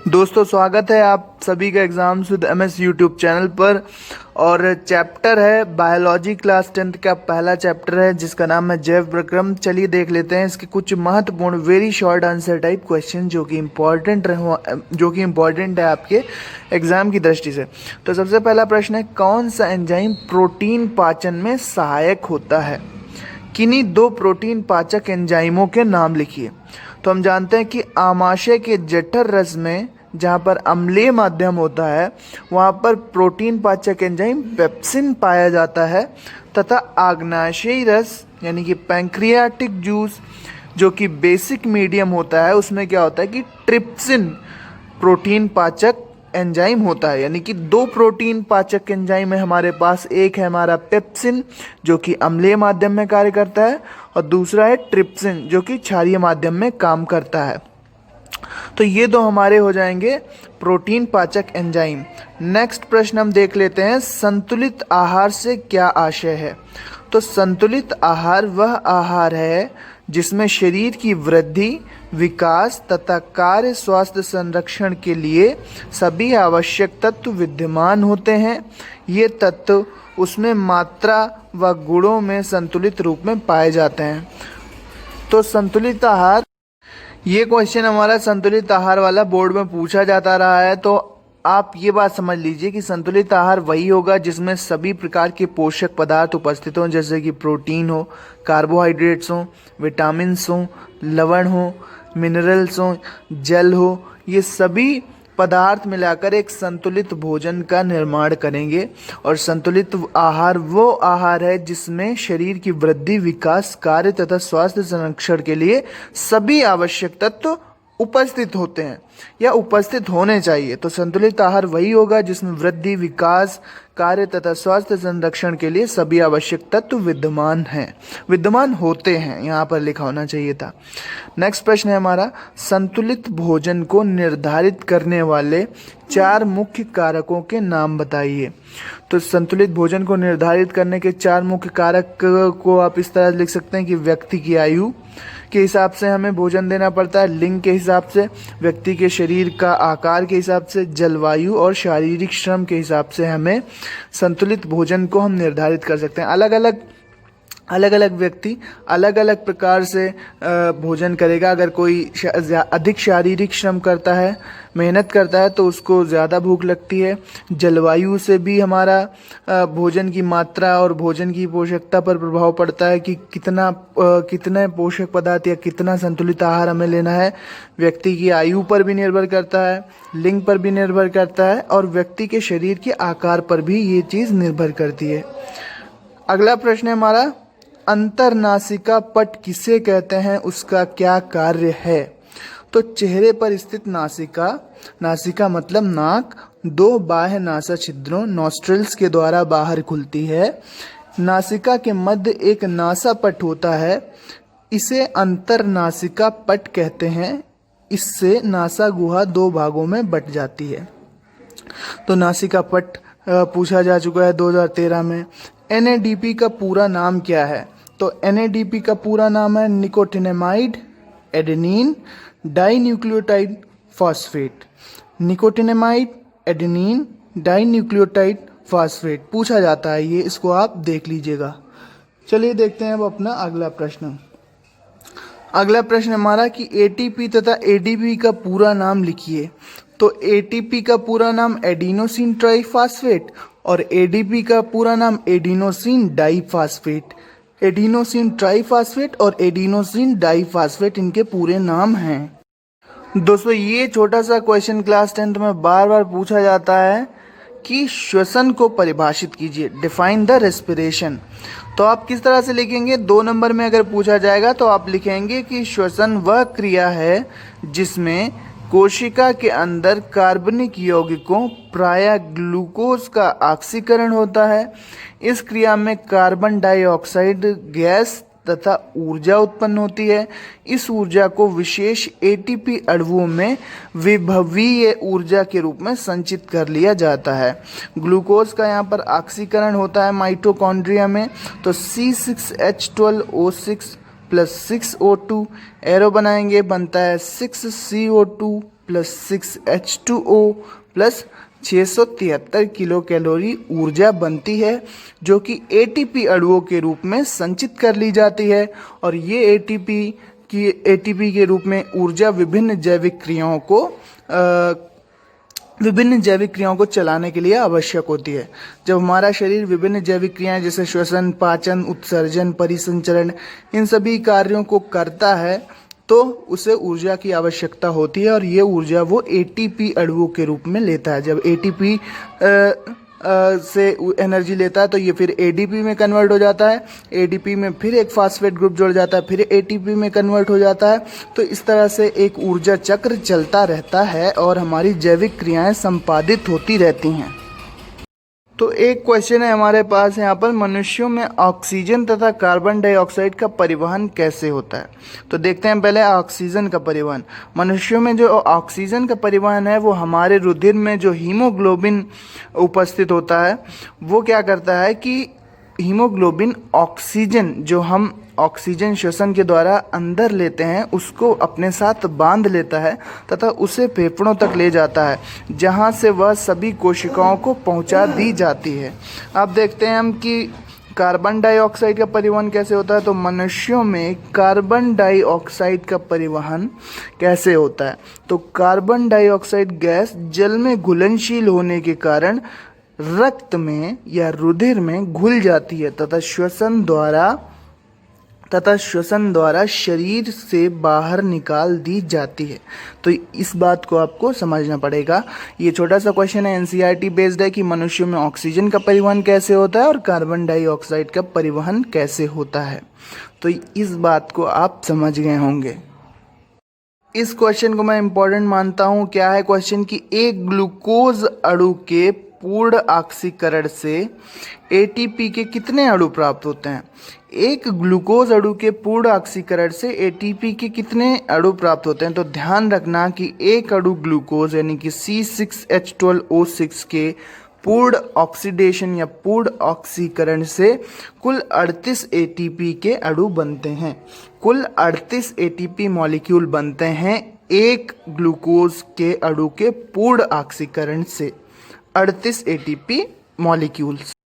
दोस्तों स्वागत है आप सभी का exams with MS YouTube channel पर। और चैप्टर है बायोलॉजी क्लास 10 का पहला चैप्टर है जिसका नाम है जैव प्रक्रम। चलिए देख लेते हैं इसके कुछ महत्वपूर्ण very short answer type question जो कि इम्पोर्टेंट है आपके एग्जाम की दृष्टि से। तो सबसे पहला प्रश्न है, कौन सा एंजाइम प्रोटीन पाचन में सहायक होता है? किन्हीं दो प्रोटीन पाचक एंजाइमों के नाम लिखिए। तो हम जानते हैं कि आमाशय के जठर रस में जहाँ पर अम्लीय माध्यम होता है वहाँ पर प्रोटीन पाचक एंजाइम पेप्सिन पाया जाता है, तथा आग्नाशयी रस यानी कि पैंक्रियाटिक जूस जो कि बेसिक मीडियम होता है उसमें क्या होता है कि ट्रिप्सिन प्रोटीन पाचक एंजाइम होता है। यानी कि दो प्रोटीन पाचक एंजाइम है हमारे पास, एक है हमारा पेप्सिन जो कि अम्लीय माध्यम में कार्य करता है और दूसरा है ट्रिप्सिन जो कि क्षारीय माध्यम में काम करता है। तो ये दो हमारे हो जाएंगे प्रोटीन पाचक एंजाइम। नेक्स्ट प्रश्न हम देख लेते हैं, संतुलित आहार से क्या आशय है? तो संतुलित आहार वह आहार है जिसमें शरीर की वृद्धि, विकास तथा कार्य स्वास्थ्य संरक्षण के लिए सभी आवश्यक तत्व विद्यमान होते हैं। ये तत्व उसमें मात्रा व गुणों में संतुलित रूप में पाए जाते हैं। तो संतुलित आहार, ये क्वेश्चन हमारा संतुलित आहार वाला बोर्ड में पूछा जाता रहा है। तो आप ये बात समझ लीजिए कि संतुलित आहार वही होगा जिसमें सभी प्रकार के पोषक पदार्थ उपस्थित हों, जैसे कि प्रोटीन हो, कार्बोहाइड्रेट्स हों, विटामिन्स हों, लवण हो, मिनरल्स हों, जल हो। ये सभी पदार्थ मिलाकर एक संतुलित भोजन का निर्माण करेंगे। और संतुलित आहार वो आहार है जिसमें शरीर की वृद्धि, विकास, कार्य तथा स्वास्थ्य संरक्षण के लिए सभी आवश्यक तत्व उपस्थित होते हैं या उपस्थित होने चाहिए। तो संतुलित आहार वही होगा जिसमें वृद्धि, विकास, कार्य तथा स्वास्थ्य संरक्षण के लिए सभी आवश्यक तत्व विद्यमान होते हैं, यहाँ पर लिखा होना चाहिए था। नेक्स्ट प्रश्न है हमारा, संतुलित भोजन को निर्धारित करने वाले 4 मुख्य कारकों के नाम बताइए। तो संतुलित भोजन को निर्धारित करने के 4 मुख्य कारक को आप इस तरह लिख सकते हैं कि व्यक्ति की आयु के हिसाब से हमें भोजन देना पड़ता है, लिंग के हिसाब से, व्यक्ति के शरीर का आकार के हिसाब से, जलवायु और शारीरिक श्रम के हिसाब से हमें संतुलित भोजन को हम निर्धारित कर सकते हैं। अलग अलग व्यक्ति अलग अलग प्रकार से भोजन करेगा। अगर कोई अधिक शारीरिक श्रम करता है, मेहनत करता है, तो उसको ज़्यादा भूख लगती है। जलवायु से भी हमारा भोजन की मात्रा और भोजन की पोषकता पर प्रभाव पड़ता है कि कितने पोषक पदार्थ या कितना संतुलित आहार हमें लेना है। व्यक्ति की आयु पर भी निर्भर करता है, लिंग पर भी निर्भर करता है और व्यक्ति के शरीर के आकार पर भी ये चीज़ निर्भर करती है। अगला प्रश्न है हमारा, अंतरनासिका पट किसे कहते हैं, उसका क्या कार्य है? तो चेहरे पर स्थित नासिका मतलब नाक, 2 बाह्य नासा छिद्रों नॉस्ट्रिल्स के द्वारा बाहर खुलती है। नासिका के मध्य एक नासा पट होता है, इसे अंतरनासिका पट कहते हैं। इससे नासा गुहा 2 भागों में बट जाती है। तो नासिका पट पूछा जा चुका है 2013 में। NADP का पूरा नाम क्या है? तो NADP का पूरा नाम है nicotinamide adenine dinucleotide phosphate. Nicotinamide adenine dinucleotide phosphate पूछा जाता है ये, इसको आप देख लीजिएगा। चलिए देखते हैं अब अपना अगला प्रश्न। अगला प्रश्न हमारा कि ATP तथा ADP का पूरा नाम लिखिए। तो ATP का पूरा नाम एडिनोसिन ट्राइफॉस्फेट और ADP का पूरा नाम एडिनोसिन डाइफॉस्फेट। एडिनोसिन ट्राइफॉस्फेट और एडिनोसिन डाइफॉस्फेट इनके पूरे नाम हैं। दोस्तों ये छोटा सा क्वेश्चन क्लास 10 में बार बार पूछा जाता है कि श्वसन को परिभाषित कीजिए, डिफाइन द रेस्पिरेशन। तो आप किस तरह से लिखेंगे? 2 नंबर में अगर पूछा जाएगा तो आप लिखेंगे कि श्वसन वह क्रिया है जिसमें कोशिका के अंदर कार्बनिक यौगिकों प्रायः ग्लूकोज का ऑक्सीकरण होता है। इस क्रिया में कार्बन डाइऑक्साइड गैस तथा ऊर्जा उत्पन्न होती है। इस ऊर्जा को विशेष ATP अणुओं में विभवीय ऊर्जा के रूप में संचित कर लिया जाता है। ग्लूकोज का यहाँ पर ऑक्सीकरण होता है माइटोकॉन्ड्रिया में। तो C6H12O6 + 6O2 एरो बनाएंगे, बनता है 6CO2 plus 6H2O plus 673 kilo calorie ऊर्जा बनती है, जो कि एटीपी अणुओं के रूप में संचित कर ली जाती है। और ये एटीपी के रूप में ऊर्जा विभिन्न जैविक क्रियाओं को चलाने के लिए आवश्यक होती है। जब हमारा शरीर विभिन्न जैविक क्रियाएं जैसे श्वसन, पाचन, उत्सर्जन, परिसंचरण इन सभी कार्यों को करता है तो उसे ऊर्जा की आवश्यकता होती है, और ये ऊर्जा वो एटीपी अणुओं के रूप में लेता है। जब एटीपी से एनर्जी लेता है तो ये फिर एडीपी में कन्वर्ट हो जाता है, एडीपी में फिर एक फास्फेट ग्रुप जुड़ जाता है, फिर एटीपी में कन्वर्ट हो जाता है। तो इस तरह से एक ऊर्जा चक्र चलता रहता है और हमारी जैविक क्रियाएं संपादित होती रहती हैं। तो एक क्वेश्चन है हमारे पास यहाँ पर, मनुष्यों में ऑक्सीजन तथा कार्बन डाइऑक्साइड का परिवहन कैसे होता है। तो देखते हैं पहले ऑक्सीजन का परिवहन। मनुष्यों में जो ऑक्सीजन का परिवहन है वो हमारे रुधिर में जो हीमोग्लोबिन उपस्थित होता है वो क्या करता है कि हीमोग्लोबिन ऑक्सीजन जो हम ऑक्सीजन श्वसन के द्वारा अंदर लेते हैं उसको अपने साथ बांध लेता है तथा उसे फेफड़ों तक ले जाता है, जहां से वह सभी कोशिकाओं को पहुंचा दी जाती है। अब देखते हैं हम कि कार्बन डाइऑक्साइड का परिवहन कैसे होता है। तो मनुष्यों में कार्बन डाइऑक्साइड का परिवहन कैसे होता है। तो कार्बन डाइऑक्साइड गैस जल में घुलनशील होने के कारण रक्त में या रुधिर में घुल जाती है तथा श्वसन द्वारा शरीर से बाहर निकाल दी जाती है। तो इस बात को आपको समझना पड़ेगा। ये छोटा सा क्वेश्चन है, एनसीईआरटी बेस्ड है कि मनुष्यों में ऑक्सीजन का परिवहन कैसे होता है और कार्बन डाइऑक्साइड का परिवहन कैसे होता है। तो इस बात को आप समझ गए होंगे। इस क्वेश्चन को मैं इम्पोर्टेंट मानता हूँ। क्या है क्वेश्चन कि एक ग्लूकोज अणु के पूर्ण ऑक्सीकरण से एटीपी के कितने अणु प्राप्त होते हैं। एक ग्लूकोज अणु के पूर्ण ऑक्सीकरण से एटीपी के कितने अणु प्राप्त होते हैं। तो ध्यान रखना कि एक अणु ग्लूकोज यानी कि C6H12O6 के पूर्ण ऑक्सीडेशन या पूर्ण ऑक्सीकरण से कुल 38 एटीपी के अणु बनते हैं। कुल 38 एटीपी मॉलिक्यूल बनते हैं एक ग्लूकोज के अणु के पूर्ण ऑक्सीकरण से, 38 एटीपी मॉलिक्यूल्स।